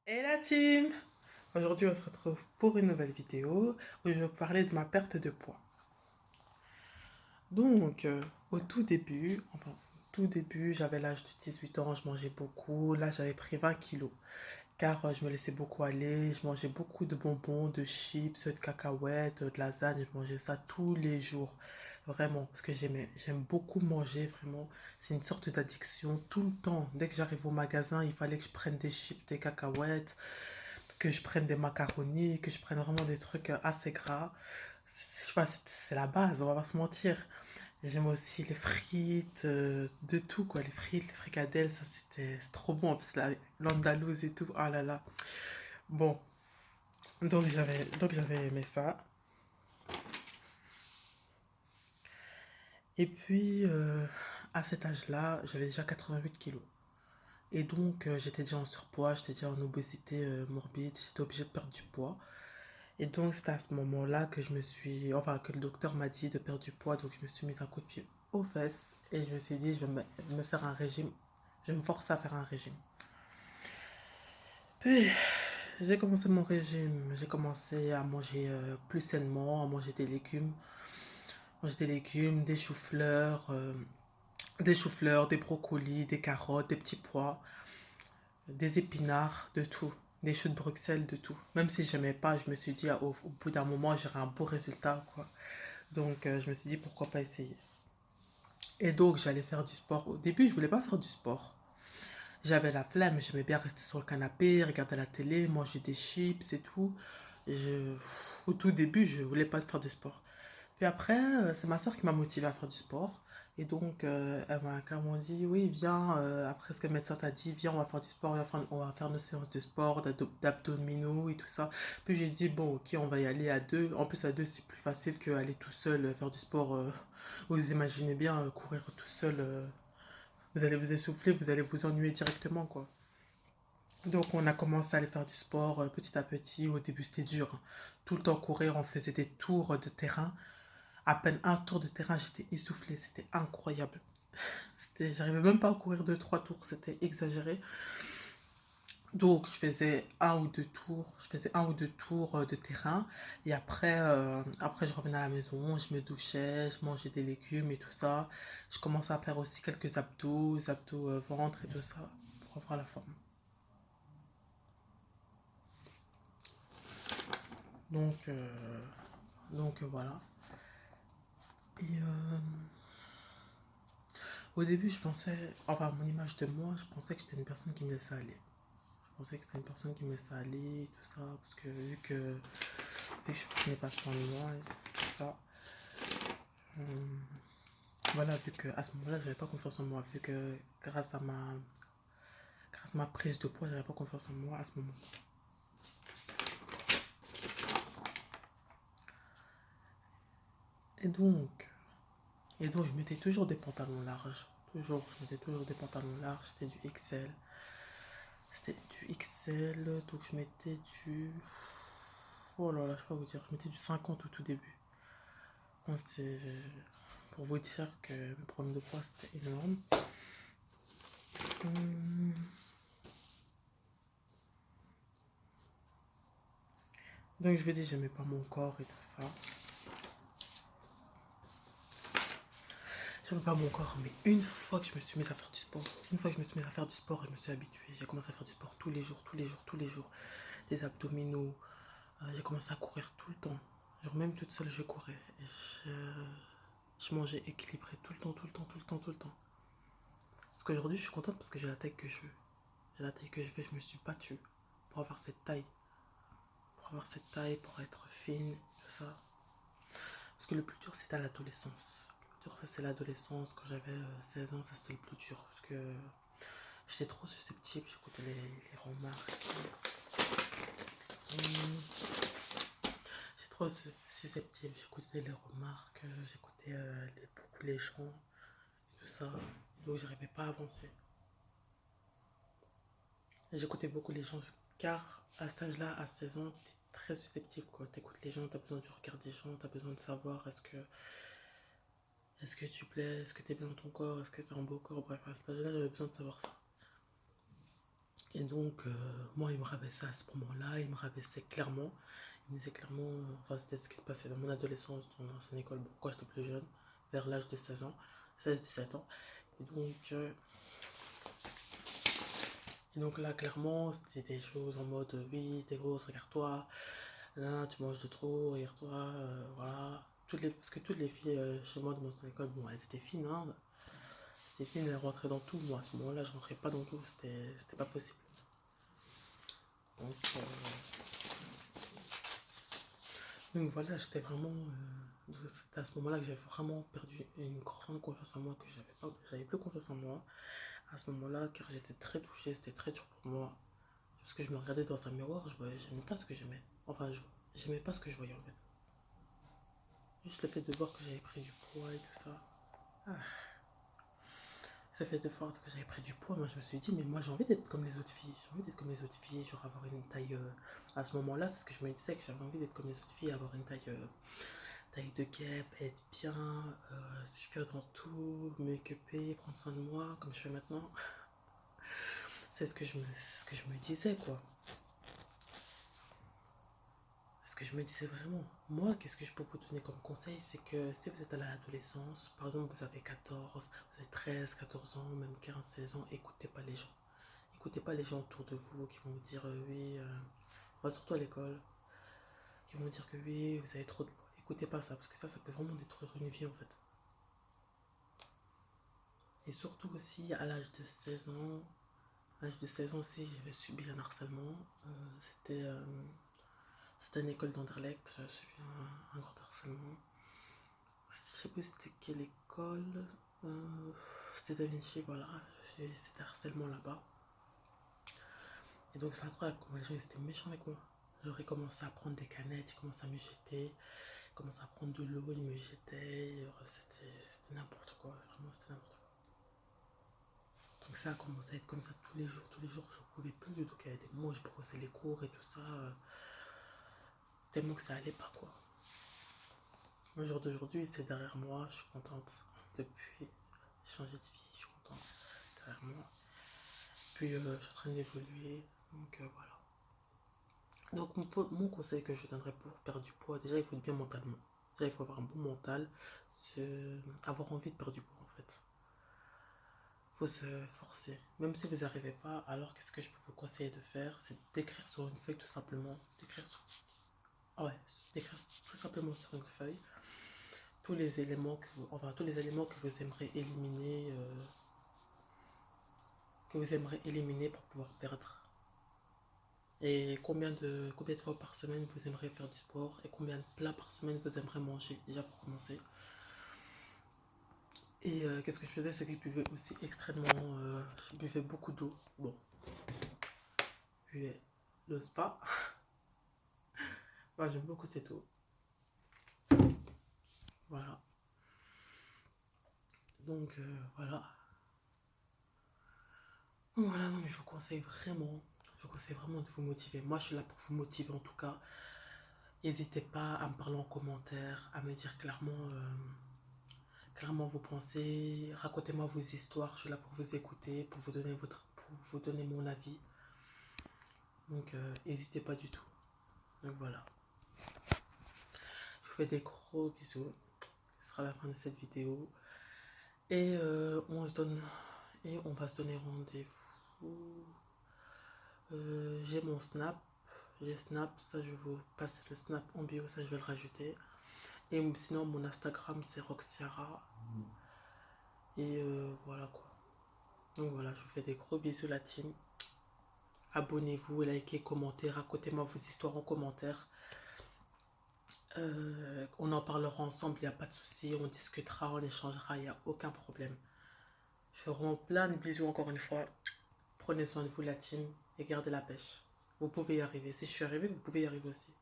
Et la team! Aujourd'hui, on se retrouve pour une nouvelle vidéo où je vais vous parler de ma perte de poids. Donc, au tout début, j'avais l'âge de 18 ans, je mangeais beaucoup. Là, j'avais pris 20 kilos car je me laissais beaucoup aller. Je mangeais beaucoup de bonbons, de chips, de cacahuètes, de lasagne. Je mangeais ça tous les jours, vraiment, parce que j'aime beaucoup manger, vraiment. C'est une sorte d'addiction tout le temps. Dès que j'arrive au magasin, il fallait que je prenne des chips, des cacahuètes, que je prenne des macaronis, que je prenne vraiment des trucs assez gras. Je sais pas, c'est la base, on va pas se mentir. J'aime aussi les frites, de tout quoi, les frites, les fricadelles, ça c'est trop bon. En plus, l'andalouse et tout, ah là là. Bon, donc j'avais aimé ça. Et puis, à cet âge-là, j'avais déjà 88 kilos. Et donc, j'étais déjà en surpoids, j'étais déjà en obésité morbide, j'étais obligée de perdre du poids. Et donc, c'est à ce moment-là que que le docteur m'a dit de perdre du poids. Donc, je me suis mis un coup de pied aux fesses et je me suis dit, je vais me faire un régime. Je vais me forcer à faire un régime. Puis, j'ai commencé mon régime. J'ai commencé à manger plus sainement, à manger des légumes, des choux-fleurs, des brocolis, des carottes, des petits pois, des épinards, de tout. Des choux de Bruxelles, de tout. Même si j'aimais pas, je me suis dit, au bout d'un moment, j'aurai un beau résultat, quoi. Donc, je me suis dit, pourquoi pas essayer. Et donc, j'allais faire du sport. Au début, je voulais pas faire du sport. J'avais la flemme, j'aimais bien rester sur le canapé, regarder la télé, manger des chips et tout. Je... Au tout début, je voulais pas faire du sport. Puis après, c'est ma soeur qui m'a motivé à faire du sport. Et donc, elle m'a clairement dit, oui, viens, après ce que le médecin t'a dit, viens, on va faire du sport, on va faire nos séances de sport, d'abdominaux et tout ça. Puis j'ai dit, bon, ok, on va y aller à deux. En plus, à deux, c'est plus facile qu'aller tout seul faire du sport. Vous imaginez bien, courir tout seul, vous allez vous essouffler, vous allez vous ennuyer directement, quoi. Donc on a commencé à aller faire du sport petit à petit. Au début c'était dur, hein. Tout le temps courir, on faisait des tours de terrain. À peine un tour de terrain, j'étais essoufflée, c'était incroyable. J'arrivais même pas à courir deux, trois tours, c'était exagéré. Donc je faisais un ou deux tours de terrain. Et après je revenais à la maison, je me douchais, je mangeais des légumes et tout ça. Je commençais à faire aussi quelques abdos ventre et tout ça, pour avoir la forme. Donc, voilà. Et au début, mon image de moi, je pensais que j'étais une personne qui me laissait aller. Je pensais que c'était une personne qui me laissait aller, tout ça, parce que vu que je prenais pas soin de moi et tout ça, voilà, vu que à ce moment-là, j'avais pas confiance en moi, vu que grâce à ma prise de poids, j'avais pas confiance en moi à ce moment. Et donc, et donc, je mettais toujours des pantalons larges. Toujours, je mettais toujours des pantalons larges, c'était du XL. C'était du XL, donc je mettais du... Oh là là, je peux pas vous dire, je mettais du 50 au tout début. Bon, c'est pour vous dire que le problème de poids c'était énorme. Hum, Donc je vais dire, j'aimais pas mon corps et tout ça. J'aimais pas mon corps, mais une fois que je me suis mise à faire du sport, une fois que je me suis mise à faire du sport, je me suis habituée. J'ai commencé à faire du sport tous les jours, tous les jours, tous les jours. Des abdominaux. J'ai commencé à courir tout le temps. Genre même toute seule, je courais. Je, je mangeais équilibré tout le temps, tout le temps, tout le temps, tout le temps. Parce qu'aujourd'hui, je suis contente parce que j'ai la taille que je veux. J'ai la taille que je veux, je me suis battue pour avoir cette taille. Pour avoir cette taille, pour être fine, tout ça. Parce que le plus dur, c'était à l'adolescence. Le plus dur, ça, c'est l'adolescence. Quand j'avais 16 ans, ça, c'était le plus dur. Parce que j'étais trop susceptible, j'écoutais les remarques. Hum, J'étais trop susceptible, j'écoutais les remarques, j'écoutais beaucoup les gens, tout ça. Donc, j'arrivais pas à avancer. J'écoutais beaucoup les gens, car à cet âge-là, à 16 ans, t'es très susceptible, quoi. T'écoutes les gens, t'as besoin du regard des gens, t'as besoin de savoir est-ce que tu plais, est-ce que t'es bien dans ton corps, est-ce que t'es un beau corps, bref, à cet âge-là, j'avais besoin de savoir ça. Et donc, moi, il me rabaissait à ce moment-là, il me rabaissait clairement. Il me disait clairement, enfin, c'était ce qui se passait dans mon adolescence, dans l'ancienne école, bon, quand j'étais plus jeune, vers l'âge de 16 ans, 16-17 ans. Et donc, euh, et donc là, clairement, c'était des choses en mode, oui, t'es grosse, regarde-toi, là, tu manges de trop, regarde-toi, voilà. Parce que toutes les filles chez moi de mon ancienne école, bon, elles étaient fines, hein. C'était fines, elles rentraient dans tout. Moi, à ce moment-là, je rentrais pas dans tout, c'était pas possible. Donc, donc voilà, j'étais vraiment. C'était à ce moment-là que j'avais vraiment perdu une grande confiance en moi, que j'avais plus confiance en moi. À ce moment-là, car j'étais très touchée, c'était très dur pour moi. Parce que je me regardais dans un miroir, j'aimais pas ce que j'aimais. Enfin, j'aimais pas ce que je voyais en fait. Juste le fait de voir que j'avais pris du poids et tout ça. Ah, ça fait de force que j'avais pris du poids. Moi, je me suis dit, mais moi, j'ai envie d'être comme les autres filles. J'ai envie d'être comme les autres filles, genre avoir une taille. À ce moment-là, c'est ce que je me disais, que j'avais envie d'être comme les autres filles, avoir une taille de guêpe, être bien, suffire dans tout, make-upper, prendre soin de moi, comme je fais maintenant. C'est ce que je me disais, quoi. C'est ce que je me disais vraiment. Moi, qu'est-ce que je peux vous donner comme conseil, c'est que si vous êtes à l'adolescence, par exemple, vous avez 14, vous avez 13, 14 ans, même 15, 16 ans, écoutez pas les gens. Écoutez pas les gens autour de vous qui vont vous dire oui, surtout à l'école, qui vont vous dire que oui, vous avez trop de poids. Écoutez pas ça, parce que ça peut vraiment détruire une vie en fait. Et surtout aussi à l'âge de 16 ans, à l'âge de 16 ans aussi, j'avais subi un harcèlement. C'était c'était une école d'Anderlecht, j'ai subi un grand harcèlement. Je sais plus c'était quelle école. C'était Da Vinci, voilà. C'était harcèlement là-bas. Et donc c'est incroyable comment les gens étaient méchants avec moi. J'aurais commencé à prendre des canettes, ils commençaient à me jeter, ils commençaient à prendre de l'eau, ils me jetaient. C'était n'importe quoi, vraiment c'était n'importe quoi. Donc ça a commencé à être comme ça tous les jours, je ne pouvais plus. Donc il y avait des moments où je brossais les cours et tout ça, tellement que ça allait pas quoi. Le jour d'aujourd'hui, c'est derrière moi, je suis contente. Depuis, j'ai changé de vie, je suis contente derrière moi. Puis je suis en train d'évoluer, donc voilà. Donc mon conseil que je donnerais pour perdre du poids, déjà il faut être bien mentalement. Déjà il faut avoir un bon mental, avoir envie de perdre du poids en fait. Il faut se forcer. Même si vous n'arrivez pas, alors qu'est-ce que je peux vous conseiller de faire? C'est d'écrire sur une feuille tout simplement. Ah ouais, d'écrire tout simplement sur une feuille tous les éléments que vous aimeriez éliminer pour pouvoir perdre. Et combien de fois par semaine vous aimeriez faire du sport et combien de plats par semaine vous aimeriez manger, déjà pour commencer. Et qu'est-ce que je faisais, c'est que je buvais aussi extrêmement. Je buvais beaucoup d'eau. Bon, je buvais le spa. Moi, j'aime beaucoup cette eau. Voilà. Donc, voilà. Voilà, non, mais je vous conseille vraiment de vous motiver. Moi, je suis là pour vous motiver en tout cas. N'hésitez pas à me parler en commentaire, à me dire clairement vos pensées. Racontez-moi vos histoires. Je suis là pour vous écouter, pour vous donner mon avis. Donc, n'hésitez pas du tout. Donc voilà. Je vous fais des gros bisous. Ce sera la fin de cette vidéo. Et on va se donner rendez-vous. J'ai mon Snap. J'ai Snap, ça je vous passe le Snap en bio, ça je vais le rajouter. Et sinon mon Instagram c'est Roxiara. Et voilà quoi. Donc voilà, je vous fais des gros bisous la team. Abonnez-vous, likez, commentez, racontez-moi vos histoires en commentaire. On en parlera ensemble, il n'y a pas de souci. On discutera, on échangera, il n'y a aucun problème. Je fais vraiment plein de bisous encore une fois. Prenez soin de vous la team et gardez la pêche. Vous pouvez y arriver. Si je suis arrivée, vous pouvez y arriver aussi.